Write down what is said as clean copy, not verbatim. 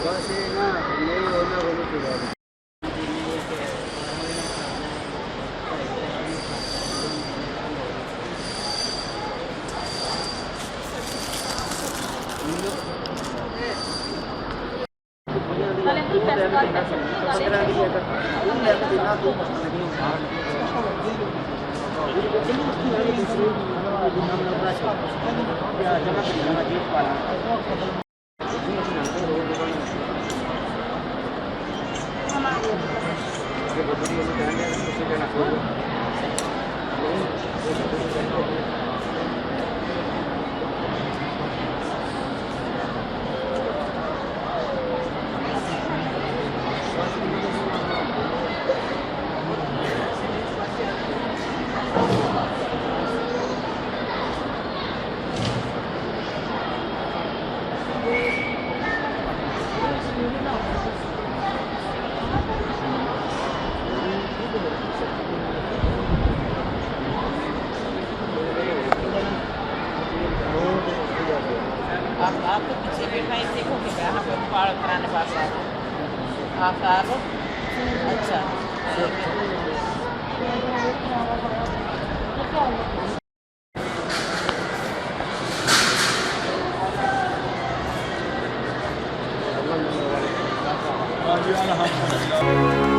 बस ये ना नहीं होना बोलो तो बात आप तो पीछे बैठा ही देखोगे क्या यहाँ पे बाढ़ कराने पास आ आप आ लो अच्छा Allah